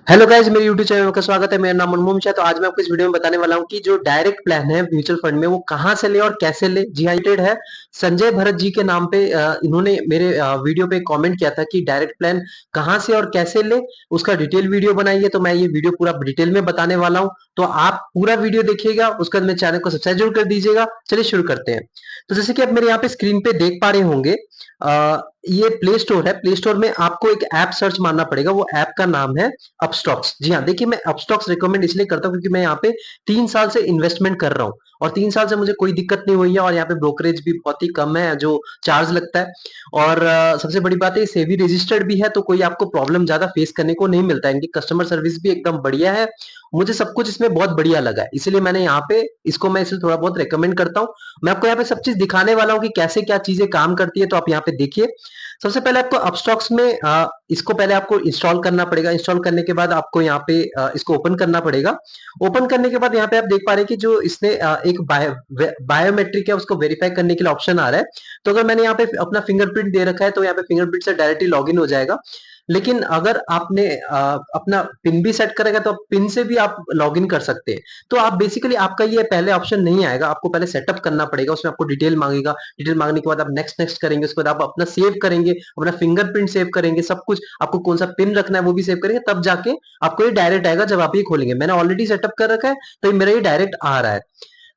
Hello guys, मेरे YouTube channel में आपका स्वागत है। मेरा नाम मनमोहन है। तो आज मैं आपको इस वीडियो में बताने वाला हूं कि जो डायरेक्ट प्लान है म्यूचुअल फंड में वो कहां से ले और कैसे ले। जी हाँ, रेटेड है संजय भरत जी के नाम पे। इन्होंने मेरे वीडियो पे कमेंट किया था कि डायरेक्ट प्लान कहां से और कैसे ले, उसका डिटेल वीडियो बनाइए। तो मैं ये वीडियो पूरा डिटेल में बताने वाला हूं, तो आप पूरा वीडियो देखिएगा। उसके बाद मेरे चैनल को सब्सक्राइब जरूर कर दीजिएगा। चलिए शुरू करते हैं। तो जैसे कि आप मेरे यहाँ पे स्क्रीन पे देख पा रहे होंगे, ये प्ले स्टोर है। प्ले स्टोर में आपको एक ऐप सर्च मारना पड़ेगा। वो ऐप का नाम है अपस्टॉक्स। जी हाँ, देखिए मैं अपस्टॉक्स रिकमेंड इसलिए करता हूँ क्योंकि मैं यहाँ पे 3 साल से इन्वेस्टमेंट कर रहा हूँ और 3 साल से मुझे कोई दिक्कत नहीं हुई है। और यहाँ पे ब्रोकरेज भी बहुत ही कम है जो चार्ज लगता है। और सबसे बड़ी बात है, सेबी रजिस्टर्ड भी है, तो कोई आपको प्रॉब्लम ज्यादा फेस करने को नहीं मिलता है। इनकी कस्टमर सर्विस भी एकदम बढ़िया है। मुझे सब कुछ इसमें बहुत बढ़िया लगा है, इसलिए मैंने यहाँ पे इसको मैं इसलिए थोड़ा बहुत रिकमेंड करता हूँ। मैं आपको यहाँ पे सब चीज दिखाने वाला हूँ कि कैसे क्या चीजें काम करती है। तो आप यहाँ पे देखिए, सबसे पहले आपको अपस्टॉक्स में इसको पहले आपको इंस्टॉल करना पड़ेगा। इंस्टॉल करने के बाद आपको यहाँ पे इसको ओपन करना पड़ेगा। ओपन करने के बाद यहाँ पे आप देख पा रहे हैं कि जो इसने एक बायोमेट्रिक है उसको वेरीफाई करने के लिए ऑप्शन आ रहा है। तो अगर मैंने यहाँ पे अपना फिंगरप्रिंट दे रखा है तो यहाँ पे फिंगरप्रिंट से डायरेक्टली लॉगिन हो जाएगा। लेकिन अगर आपने अपना पिन भी सेट करेगा तो पिन से भी आप लॉगिन कर सकते हैं। तो आप बेसिकली आपका ये पहले ऑप्शन नहीं आएगा, आपको पहले सेटअप करना पड़ेगा। उसमें आपको डिटेल मांगेगा, डिटेल मांगने के बाद आप नेक्स्ट नेक्स्ट करेंगे। उसके बाद आप अपना सेव करेंगे, अपना फिंगरप्रिंट सेव करेंगे, सब कुछ आपको कौन सा पिन रखना है वो भी सेव करेंगे, तब जाके आपको ये डायरेक्ट आएगा जब आप ये खोलेंगे। मैंने ऑलरेडी सेटअप कर रखा है तो मेरा ये डायरेक्ट आ रहा है।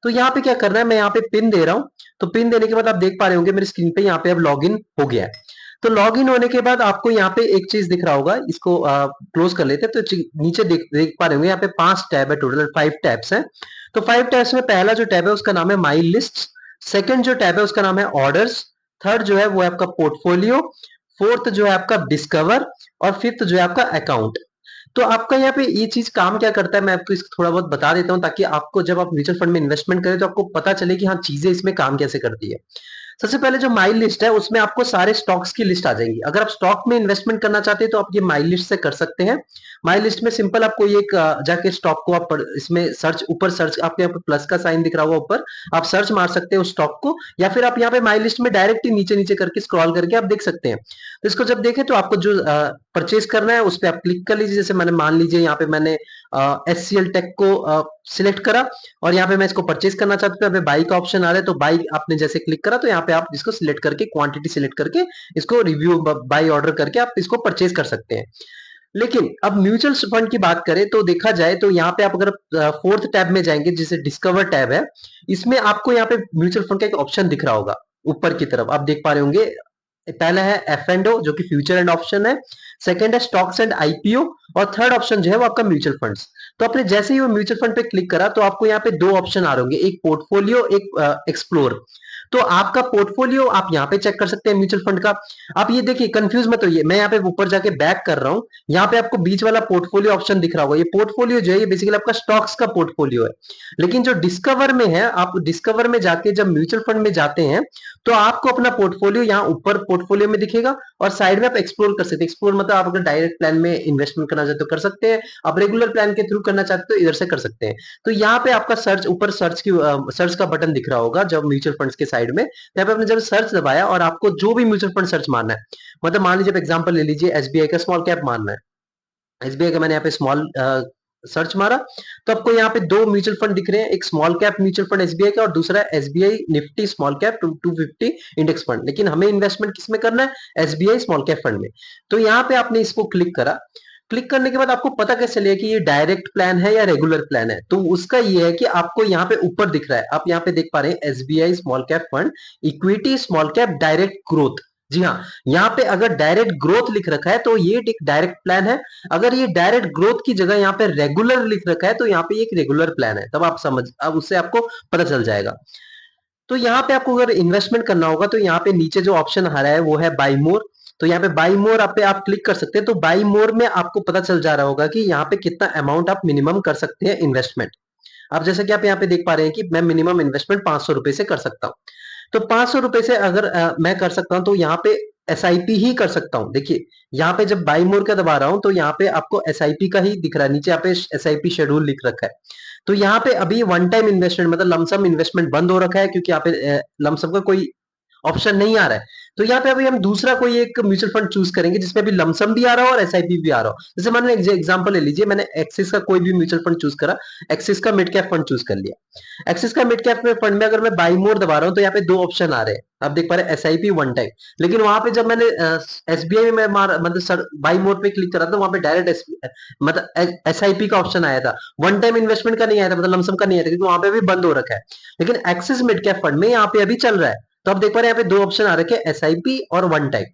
तो यहाँ पे क्या करना है, मैं यहाँ पे पिन दे रहा हूँ। तो पिन देने के बाद आप देख पा रहे होंगे मेरी स्क्रीन पे यहाँ पे अब लॉगिन हो गया है। तो लॉगिन होने के बाद आपको यहाँ पे एक चीज दिख रहा होगा, इसको क्लोज कर लेते हैं। तो नीचे देख देख पा रहे होंगे यहाँ पे 5 टैब है, टोटल 5 टैब्स हैं। तो 5 टैब्स में पहला जो टैब है उसका नाम है माई लिस्ट। सेकंड जो टैब है उसका नाम है ऑर्डर्स। थर्ड जो है वो है आपका पोर्टफोलियो। फोर्थ जो है आपका डिस्कवर। और फिफ्थ जो है आपका अकाउंट। तो आपका यहाँ पे ये चीज काम क्या करता है, मैं आपको इसको थोड़ा बहुत बता देता हूँ ताकि आपको जब आप म्यूचुअल फंड में इन्वेस्टमेंट करें तो आपको पता चले कि हाँ चीजें इसमें काम कैसे करती है। सबसे पहले जो माई लिस्ट है उसमें आपको सारे स्टॉक्स की लिस्ट आ जाएगी। अगर आप स्टॉक में इन्वेस्टमेंट करना चाहते हैं तो आप ये माई लिस्ट से कर सकते हैं। माई लिस्ट में सिंपल आपको ये जाके स्टॉक को आप इसमें सर्च, ऊपर सर्च, आपके यहाँ पे प्लस का साइन दिख रहा होगा ऊपर, आप सर्च मार सकते हैं उस स्टॉक को। या फिर आप यहाँ पे माई लिस्ट में डायरेक्ट ही नीचे नीचे करके स्क्रॉल करके आप देख सकते हैं। तो इसको जब देखें तो आपको जो परचेज करना है उस पर आप क्लिक कर लीजिए। जैसे मैंने मान लीजिए यहाँ पे मैंने एस सी एल टेक को सिलेक्ट करा और यहाँ पे मैं इसको परचेज करना चाहता हूँ। यहाँ पे बाई का ऑप्शन आ रहा है, तो बाई आपने जैसे क्लिक करा तो यहाँ पे आप इसको सिलेक्ट करके क्वांटिटी सिलेक्ट करके इसको रिव्यू बाई ऑर्डर करके आप इसको परचेज कर सकते हैं। लेकिन अब म्यूचुअल फंड की बात करें तो देखा जाए तो यहाँ पे आप अगर फोर्थ टैब में जाएंगे जिसे डिस्कवर टैब है, इसमें आपको यहाँ पे म्यूचुअल फंड का एक ऑप्शन दिख रहा होगा ऊपर की तरफ, आप देख पा रहे होंगे। पहला है एफ एंड ओ जो कि फ्यूचर एंड ऑप्शन है। सेकंड है स्टॉक्स एंड आईपीओ। और थर्ड ऑप्शन जो है वो आपका म्यूचुअल फंड्स। तो आपने जैसे ही वो म्यूचुअल फंड पे क्लिक करा तो आपको यहाँ पे दो ऑप्शन आ रहे होंगे, एक पोर्टफोलियो, एक एक्सप्लोर। तो आपका पोर्टफोलियो आप यहाँ पे चेक कर सकते हैं म्यूचुअल फंड का। आप ये देखिए, कंफ्यूज मत होइए, मैं यहाँ पे ऊपर जाके बैक कर रहा हूँ। यहाँ पे आपको बीच वाला पोर्टफोलियो ऑप्शन दिख रहा होगा। ये पोर्टफोलियो जो है ये बेसिकली आपका स्टॉक्स का पोर्टफोलियो है। लेकिन जो डिस्कवर में है, आप डिस्कवर में जाके जब म्यूचुअल फंड में जाते हैं तो आपको अपना पोर्टफोलियो यहाँ ऊपर पोर्टफोलियो में दिखेगा और साइड में आप एक्सप्लोर कर सकते हैं। एक्सप्लोर मतलब आप अगर डायरेक्ट प्लान में इन्वेस्टमेंट करना चाहते हो कर सकते हैं, आप रेगुलर प्लान के थ्रू करना चाहते हो तो इधर से कर सकते हैं। तो यहाँ पे आपका सर्च, ऊपर सर्च का बटन दिख रहा होगा जब म्यूचुअल फंड्स के साइड में, यहाँ पे आपने जब सर्च दबाया और आपको जो भी म्यूचुअल फंड सर्च मारना है, मतलब मान लीजिए एग्जांपल ले लीजिए एसबीआई का स्मॉल कैप मारना है। एसबीआई का मैंने यहाँ पे स्मॉल सर्च मारा तो आपको यहाँ पे दो म्यूचुअल फंड दिख रहे हैं, एक small cap mutual fund SBI का और दूसरा SBI Nifty small cap 250 index fund. लेकिन हमें इन्वेस्टमेंट किसमें करना है, एसबीआई स्मॉल कैप फंड में। तो यहाँ पे आपने इसको क्लिक करा। क्लिक करने के बाद आपको पता कैसे चलेगा कि ये डायरेक्ट प्लान है या रेगुलर प्लान है, तो उसका ये है कि आपको यहाँ पे ऊपर दिख रहा है, आप यहाँ पे देख पा रहे हैं SBI small cap fund equity small cap direct growth. जी हाँ, यहाँ पे अगर डायरेक्ट ग्रोथ लिख रखा है तो ये एक डायरेक्ट प्लान है। अगर ये डायरेक्ट ग्रोथ की जगह यहाँ पे रेगुलर लिख रखा है तो यहाँ पे एक रेगुलर प्लान है। तब आप समझ, अब उससे आपको पता चल जाएगा। तो यहाँ पे आपको अगर इन्वेस्टमेंट करना होगा तो यहाँ पे नीचे जो ऑप्शन आ रहा है वो है बाई मोर। तो यहाँ पे बाई मोर आप पे आप क्लिक कर सकते हैं। तो बाई मोर में आपको पता चल जा रहा होगा कि यहाँ पे कितना अमाउंट आप मिनिमम कर सकते हैं इन्वेस्टमेंट। अब जैसे कि आप यहाँ पे देख पा रहे हैं कि मैं मिनिमम इन्वेस्टमेंट 500 रुपए से कर सकता हूँ। तो 500 रुपए से अगर मैं कर सकता हूँ तो यहाँ पे एसआईपी ही कर सकता हूँ। देखिए यहाँ पे जब बाई मोर का दबा रहा हूँ तो यहाँ पे आपको एसआईपी का ही दिख रहा है, नीचे यहाँ पे एसआईपी शेड्यूल लिख रखा है। तो यहाँ पे अभी वन टाइम इन्वेस्टमेंट मतलब लमसम इन्वेस्टमेंट बंद हो रखा है क्योंकि यहाँ पे लमसम का कोई ऑप्शन नहीं आ रहा है। तो यहाँ पे अभी हम दूसरा कोई एक म्यूचुअल फंड चूज करेंगे जिसमें भी लमसम भी आ रहा हो और एसआईपी भी आ रहा हो। जैसे मान लीजिए एग्जांपल ले लीजिए, मैंने एक्सिस का कोई भी म्यूचुअल फंड चूज करा, एक्सिस का मिड कैप फंड चूज कर लिया। एक्सिस का मिड कैप फंड में अगर मैं बाई मोर दबा रहा हूँ तो यहाँ पे दो ऑप्शन आ रहे हैं, आप देख पा रहे हैं एसआईपी वन टाइम। लेकिन वहां पे जब मैंने एसबीआई में मतलब सर बाई मोर पे क्लिक करा था, वहां पे डायरेक्ट मतलब एसआईपी का ऑप्शन आया था, वन टाइम इन्वेस्टमेंट का नहीं आया था, मतलब लमसम का नहीं आया था, क्योंकि वहां पे भी बंद हो रखा है। लेकिन एक्सिस मिड कैप फंड में यहाँ पे अभी चल रहा है। तो आप देख पा रहे हैं यहाँ पे दो ऑप्शन आ रखे हैं, एसआईपी और वन टाइम।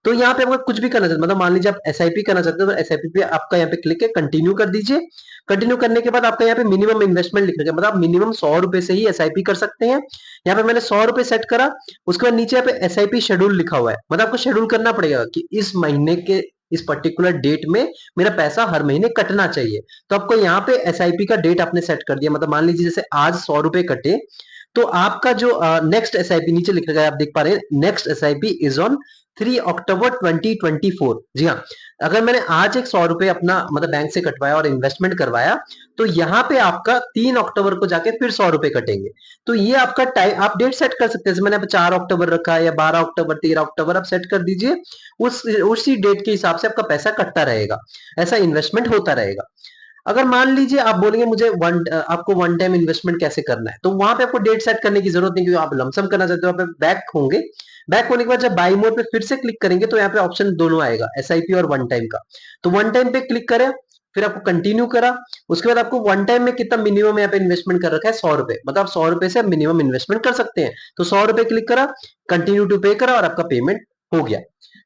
तो यहाँ पे आपको कुछ भी करना चाहते हैं, मतलब मान लीजिए आप एसआईपी करना चाहते हो तो एसआईपी पे आपका यहाँ पे क्लिक है, कंटिन्यू कर दीजिए। कंटिन्यू करने के बाद आपका यहाँ पे मिनिमम इन्वेस्टमेंट लिख रखा है, मतलब आप मिनिमम 100 रुपए से ही एसआईपी कर सकते हैं। यहाँ पे मैंने 100 रुपए सेट करा। उसके बाद नीचे यहाँ पे एसआईपी शेड्यूल लिखा हुआ है, मतलब आपको शेड्यूल करना पड़ेगा कि इस महीने के इस पर्टिकुलर डेट में मेरा पैसा हर महीने कटना चाहिए। तो आपको यहाँ पे एसआईपी का डेट आपने सेट कर दिया, मतलब मान लीजिए जैसे आज 100 रुपए कटे, तो आपका जो नेक्स्ट एसआईपी नीचे लिख रखा है, आप देख पा रहे हैं नेक्स्ट एसआईपी इज ऑन 3 अक्टूबर 2024। जी हाँ, अगर मैंने आज एक 100 रुपए अपना मतलब बैंक से कटवाया और इन्वेस्टमेंट करवाया, तो यहाँ पे आपका 3 अक्टूबर को जाके फिर 100 रुपए कटेंगे। तो ये आपका टाइम आप डेट सेट कर सकते हैं, जैसे मैंने 4 अक्टूबर रखा है या 12 अक्टूबर, 13 अक्टूबर आप सेट कर दीजिए। उसी डेट के हिसाब से आपका पैसा कटता रहेगा, ऐसा इन्वेस्टमेंट होता रहेगा। अगर मान लीजिए आप बोलेंगे मुझे आपको वन टाइम इन्वेस्टमेंट कैसे करना है, तो वहां पे आपको डेट सेट करने की जरूरत नहीं, क्योंकि आप लमसम करना चाहते हो, आप बैक होंगे। बैक होने के बाद जब बाई मोड पे फिर से क्लिक करेंगे तो यहाँ पे ऑप्शन दोनों आएगा, एसआईपी और वन टाइम का। तो वन टाइम पे क्लिक करें, फिर आपको कंटिन्यू करा। उसके बाद आपको वन टाइम में कितना मिनिमम यहाँ पे इन्वेस्टमेंट कर रखा है, 100 रुपए, मतलब आप 100 रुपए से मिनिमम इन्वेस्टमेंट कर सकते हैं। तो 100 रुपए क्लिक करा, कंटिन्यू टू पे करा और आपका पेमेंट हो गया।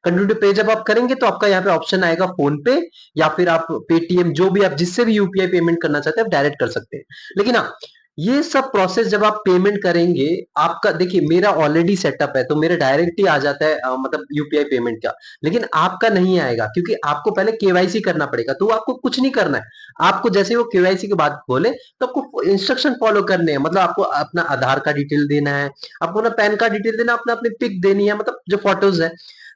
कंटिन्यू टू पे जब आप करेंगे तो आपका यहाँ पे ऑप्शन आएगा फोन पे या फिर आप पेटीएम, जो भी आप जिससे भी यूपीआई पेमेंट करना चाहते हैं आप डायरेक्ट कर सकते हैं। लेकिन हाँ, ये सब प्रोसेस जब आप पेमेंट करेंगे, आपका देखिए मेरा ऑलरेडी सेटअप है तो मेरा डायरेक्ट ही आ जाता है मतलब यूपीआई पेमेंट का। लेकिन आपका नहीं आएगा, क्योंकि आपको पहले केवाईसी करना पड़ेगा। तो आपको कुछ नहीं करना है, आपको जैसे वो केवाईसी के बाद बोले तो आपको इंस्ट्रक्शन फॉलो करने हैं। मतलब आपको अपना आधार का डिटेल देना है, आपको अपना पैन कार्ड डिटेल देना, अपना अपनी पिक देनी है, मतलब जो फोटोज है।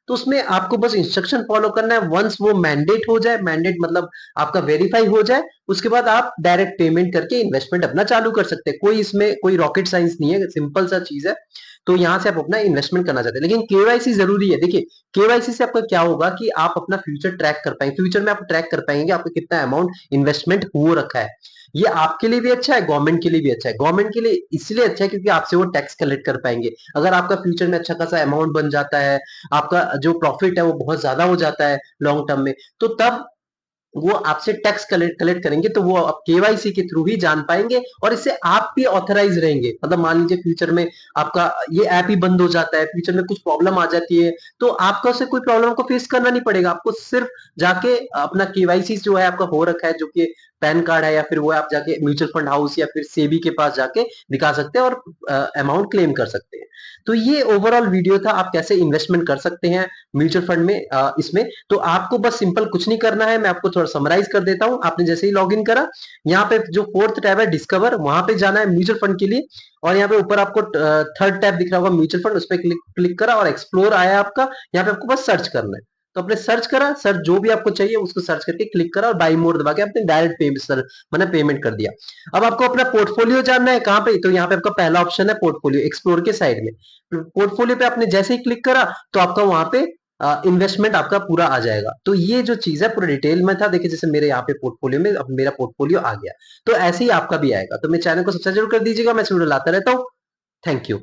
तो उसमें आपको बस इंस्ट्रक्शन फॉलो करना है। वंस वो मैंडेट हो जाए, मैंडेट मतलब आपका वेरीफाई हो जाए, उसके बाद आप डायरेक्ट पेमेंट करके इन्वेस्टमेंट अपना चालू कर सकते हैं। कोई इसमें कोई रॉकेट साइंस नहीं है, सिंपल सा चीज है। तो यहां से आप अपना इन्वेस्टमेंट करना चाहते हैं, लेकिन केवाईसी जरूरी है। देखिए केवाईसी से आपका क्या होगा कि आप अपना फ्यूचर ट्रैक कर पाएंगे, फ्यूचर में आप ट्रैक कर पाएंगे कि आपका कितना अमाउंट इन्वेस्टमेंट हो रखा है। ये आपके लिए भी अच्छा है, गवर्नमेंट के लिए भी अच्छा है। गवर्नमेंट के लिए इसलिए अच्छा है क्योंकि आपसे वो टैक्स कलेक्ट कर पाएंगे। अगर आपका फ्यूचर में अच्छा खासा अमाउंट बन जाता है, आपका जो प्रॉफिट है वो बहुत ज्यादा हो जाता है लॉन्ग टर्म में, तो तब वो आपसे टैक्स कलेक्ट कलेक्ट करेंगे, तो वो आप केवाईसी के थ्रू ही जान पाएंगे और इससे आप भी ऑथराइज रहेंगे। मतलब मान लीजिए फ्यूचर में आपका ये ऐप ही बंद हो जाता है, फ्यूचर में कुछ प्रॉब्लम आ जाती है, तो आपको उससे कोई प्रॉब्लम को फेस करना नहीं पड़ेगा। आपको सिर्फ जाके अपना केवाईसी जो है आपका हो रखा है, जो कि पैन कार्ड है, या फिर वो आप जाके म्यूचुअल फंड हाउस या फिर सेबी के पास जाके दिखा सकते हैं और अमाउंट क्लेम कर सकते हैं। तो ये ओवरऑल वीडियो था, आप कैसे इन्वेस्टमेंट कर सकते हैं म्यूचुअल फंड में इसमें। तो आपको बस सिंपल कुछ नहीं करना है, मैं आपको थोड़ा समराइज कर देता हूं। आपने जैसे ही लॉगिन करा, यहाँ पे जो फोर्थ टैब है डिस्कवर, वहां पे जाना है म्यूचुअल फंड के लिए। और यहाँ पे ऊपर आपको थर्ड टैब दिख रहा होगा म्यूचुअल फंड, उस पर क्लिक क्लिक करा और एक्सप्लोर आया आपका। यहाँ पे आपको बस सर्च करना है, तो आपने सर्च करा, सर्च जो भी आपको चाहिए उसको सर्च करके क्लिक करा और बाई मोर दबा के आपने डायरेक्ट मैंने पेमेंट कर दिया। अब आपको अपना पोर्टफोलियो जानना है कहाँ पे, तो यहाँ पे आपका पहला ऑप्शन है पोर्टफोलियो, एक्सप्लोर के साइड में। पोर्टफोलियो पे आपने जैसे ही क्लिक करा तो आपका वहां पे इन्वेस्टमेंट आपका पूरा आ जाएगा। तो ये जो चीज है पूरा डिटेल में था। देखिए जैसे मेरे यहाँ पे पोर्टफोलियो में अब मेरा पोर्टफोलियो आ गया, तो ऐसे ही आपका भी आएगा। तो मेरे चैनल को सब्सक्राइब जरूर कर दीजिएगा, मैं वीडियो लाता रहता हूँ। Thank you.